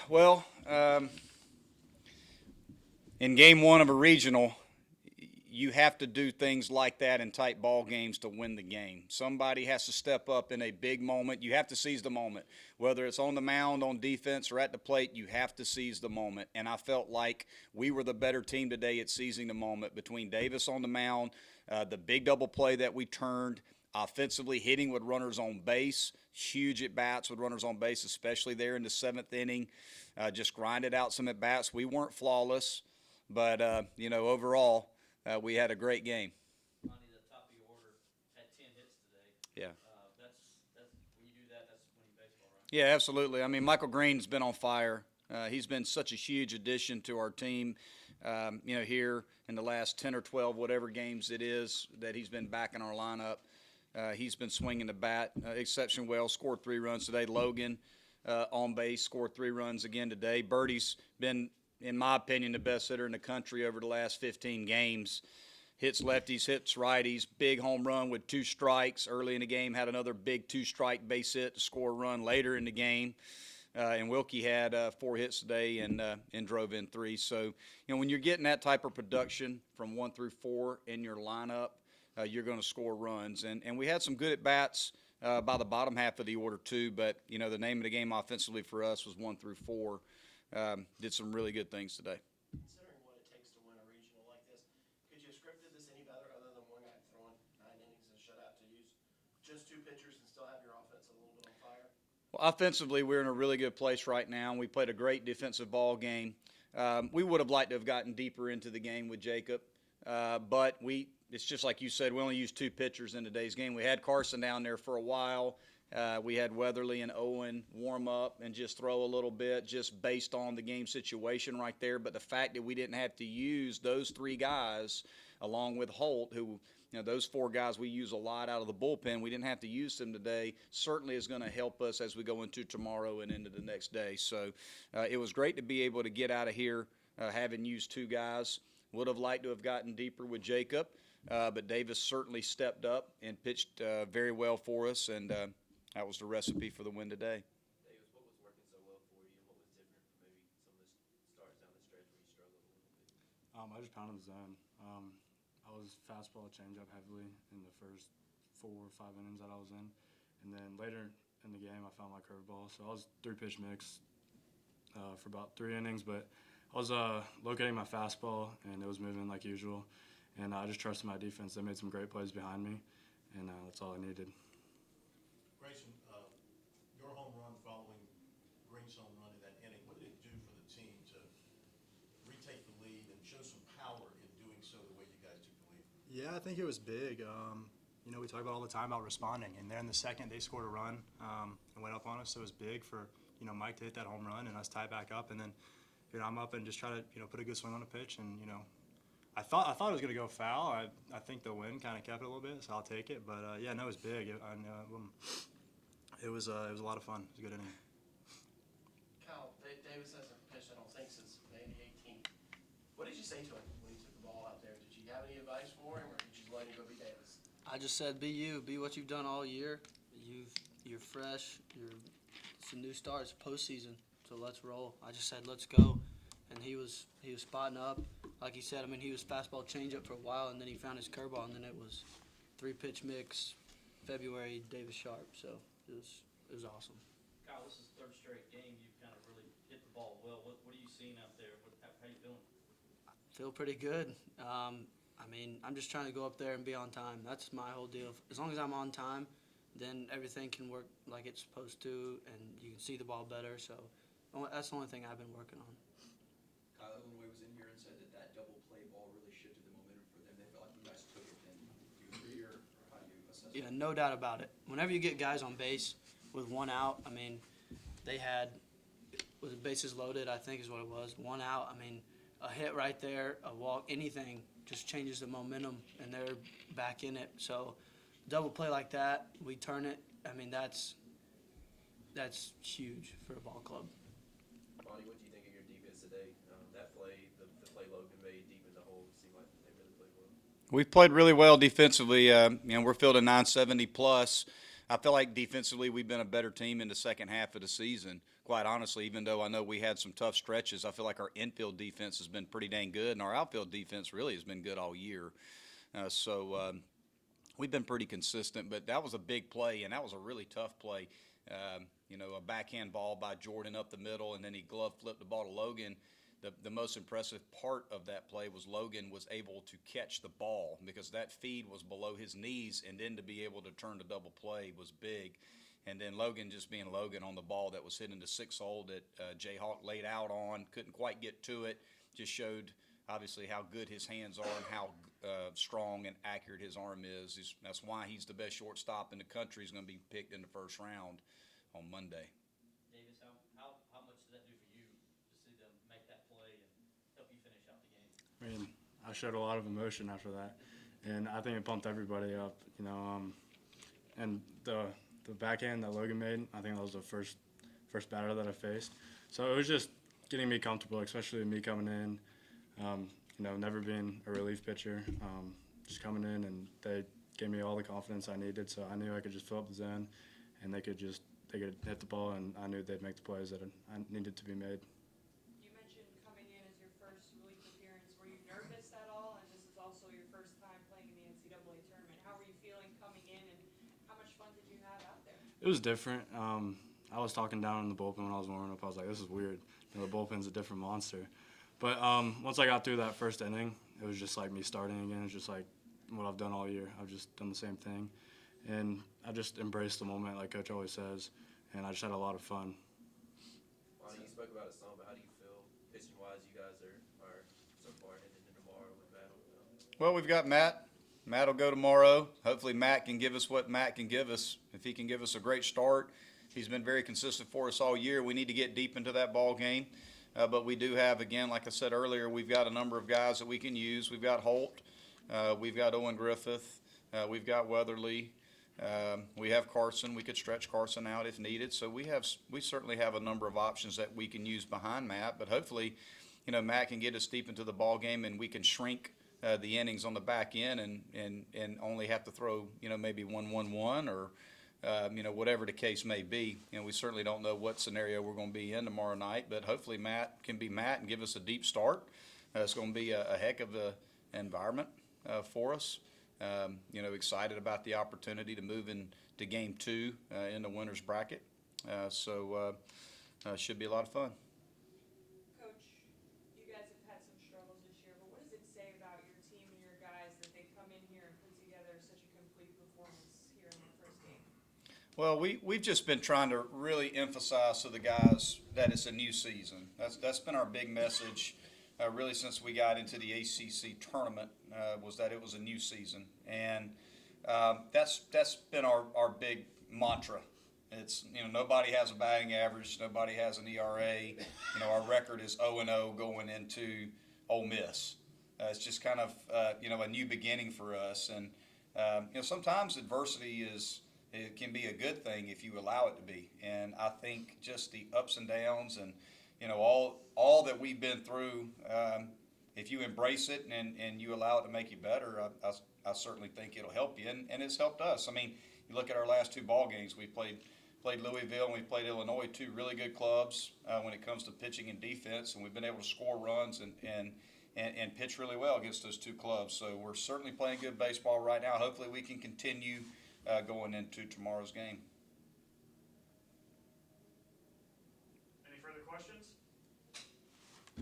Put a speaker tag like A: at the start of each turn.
A: Well, in game one of a regional, you have to do things like that in tight ball games to win the game. Somebody has to step up in a big moment. You have to seize the moment. Whether it's on the mound, on defense, or at the plate, you have to seize the moment. And I felt like we were the better team today at seizing the moment between Davis on the mound, the big double play that we turned, offensively hitting with runners on base, huge at bats with runners on base, especially there in the seventh inning. Just grinded out some at bats. We weren't flawless, but overall, we had a great game.
B: Monty, the top of your order had 10 hits today.
A: Yeah.
B: That's when you do that, that's winning baseball, right?
A: Yeah, absolutely. I mean, Michael Green's been on fire. He's been such a huge addition to our team, here in the last 10 or 12, whatever games it is that he's been back in our lineup. He's been swinging the bat exceptionally well, scored 3 runs today. Logan on base, scored 3 runs again today. Birdie's been, in my opinion, the best hitter in the country over the last 15 games. Hits lefties, hits righties, big home run with 2 strikes early in the game, had another big 2-strike base hit to score a run later in the game. And Wilkie had 4 hits today and drove in 3. So, when you're getting that type of production from 1 through 4 in your lineup, you're going to score runs. And we had some good at-bats by the bottom half of the order too, but, the name of the game offensively for us was 1 through 4. Did some really good things today.
C: Considering what it takes to win a regional like this, could you have scripted this any better other than one guy throwing 9 innings and shutout to use just 2 pitchers and still have your offense a little bit on fire?
A: Well, offensively, we're in a really good place right now. We played a great defensive ball game. We would have liked to have gotten deeper into the game with Jacob, but it's just like you said, we only used 2 pitchers in today's game. We had Carson down there for a while. We had Weatherly and Owen warm up and just throw a little bit just based on the game situation right there. But the fact that we didn't have to use those 3 guys along with Holt, who, those 4 guys we use a lot out of the bullpen, we didn't have to use them today, certainly is going to help us as we go into tomorrow and into the next day. So it was great to be able to get out of here having used 2 guys. Would have liked to have gotten deeper with Jacob, but Davis certainly stepped up and pitched very well for us, and that was the recipe for the win today.
B: Davis, what was working so well for you, and what was different from maybe some of the starts down the stretch where you struggled a little bit?
D: I just pounded the zone. I was fastball, changeup heavily in the first 4 or 5 innings that I was in, and then later in the game I found my curveball. So I was 3-pitch mix for about 3 innings, but I was locating my fastball and it was moving like usual, and I just trusted my defense. They made some great plays behind me, and that's all I needed.
E: Grayson, your home run following Green's home run in that inning, what did it do for the team to retake the lead and show some power in doing so the way you guys took the lead?
F: Yeah, I think it was big. We talk about all the time about responding, and there in the second they scored a run and went up on us, so it was big for Mike to hit that home run and us tie back up, and then I'm up and just try to put a good swing on the pitch, and I thought it was going to go foul. I think the wind kind of kept it a little bit, so I'll take it. But it was big. It was a lot of fun. It was a good inning.
C: Kyle, Davis hasn't pitched, I don't think, since May 18th. What did you say to him when he took the ball out there? Did you have any advice for him, or did you just let him go be Davis?
G: I just said, be you, be what you've done all year. You're fresh. It's a new start. It's postseason, so let's roll. I just said, let's go, and he was spotting up, like he said. I mean, he was fastball changeup for a while, and then he found his curveball, and then it was 3-pitch mix, February Davis Sharpe. So it was awesome.
B: Kyle, this is the 3rd straight game you've kind of really hit the ball well. What are you seeing out there? How you feeling?
G: I feel pretty good. I'm just trying to go up there and be on time. That's my whole deal. As long as I'm on time, then everything can work like it's supposed to, and you can see the ball better. So that's the only thing I've been working on.
H: Kyle Illinois was in here and said that double play ball really shifted the momentum for them. They felt like you guys took it. And do you agree, or how do you assess it?
G: Yeah, no doubt about it. Whenever you get guys on base with 1 out, they had, with the bases loaded, I think is what it was, 1 out. A hit right there, a walk, anything just changes the momentum, and they're back in it. So double play like that, we turn it. That's huge for a ball club.
H: Bonnie, what do you think of your defense today? That play, the play Logan made deep in the hole, seemed like they really played well.
A: We've played really well defensively. We're fielding 970 plus. I feel like defensively we've been a better team in the second half of the season. Quite honestly, even though I know we had some tough stretches, I feel like our infield defense has been pretty dang good, and our outfield defense really has been good all year. We've been pretty consistent, but that was a big play, and that was a really tough play. A backhand ball by Jordan up the middle, and then he glove flipped the ball to Logan. The most impressive part of that play was Logan was able to catch the ball because that feed was below his knees, and then to be able to turn the double play was big. And then Logan just being Logan on the ball that was hitting the 6-hole that Jayhawk laid out on, couldn't quite get to it, just showed obviously how good his hands are and how strong and accurate his arm is. That's why he's the best shortstop in the country. He's going to be picked in the first round on Monday.
B: Davis, how much does that do for you to see them make that play and help you finish out the game?
D: I mean, I showed a lot of emotion after that, and I think it pumped everybody up. And the backhand that Logan made, I think that was the first batter that I faced. So it was just getting me comfortable, especially me coming in. Never being a relief pitcher, just coming in, and they gave me all the confidence I needed. So I knew I could just fill up the zone, and they could hit the ball, and I knew they'd make the plays that I needed to be made.
I: You mentioned coming in as your first relief appearance. Were you nervous at all? And this is also your first time playing in the NCAA tournament. How were you feeling coming in, and how much fun did you have out there?
D: It was different. I was talking down in the bullpen when I was warming up. I was like, this is weird. The bullpen's a different monster. But once I got through that first inning, it was just like me starting again. It's just like what I've done all year. I've just done the same thing. And I just embraced the moment, like Coach always says, and I just had a lot of fun.
B: Lonnie, you spoke about it some, but how do you feel pitching-wise you guys are so far headed into tomorrow with battle?
A: Well, we've got Matt. Matt will go tomorrow. Hopefully Matt can give us what Matt can give us. If he can give us a great start, he's been very consistent for us all year. We need to get deep into that ball game. But we do have, again, like I said earlier, we've got a number of guys that we can use. We've got Holt. We've got Owen Griffith. We've got Weatherly. We have Carson. We could stretch Carson out if needed. So we certainly have a number of options that we can use behind Matt. But hopefully, Matt can get us deep into the ball game, and we can shrink the innings on the back end and only have to throw, maybe 1-1-1 or whatever the case may be. We certainly don't know what scenario we're going to be in tomorrow night, but hopefully Matt can be Matt and give us a deep start. It's going to be a heck of an environment for us. Excited about the opportunity to move into Game 2 in the winner's bracket. Should be a lot of fun.
I: Coach, you guys have had some struggles this year, but what does it say about your team and your guys that they come in here and put together such a complete performance here in their first game?
A: Well, we've just been trying to really emphasize to the guys that it's a new season. That's been our big message really since we got into the ACC tournament, was that it was a new season. And that's been our big mantra. It's, nobody has a batting average, nobody has an ERA. Our record is 0-0 going into Ole Miss. It's just kind of, a new beginning for us. And, sometimes adversity it can be a good thing if you allow it to be. And I think just the ups and downs and, all that we've been through, if you embrace it and you allow it to make you better, I certainly think it'll help you. And it's helped us. I mean, you look at our last two ball games. We played Louisville and we played Illinois, two really good clubs when it comes to pitching and defense. And we've been able to score runs and pitch really well against those two clubs. So we're certainly playing good baseball right now. Hopefully we can continue going into tomorrow's game.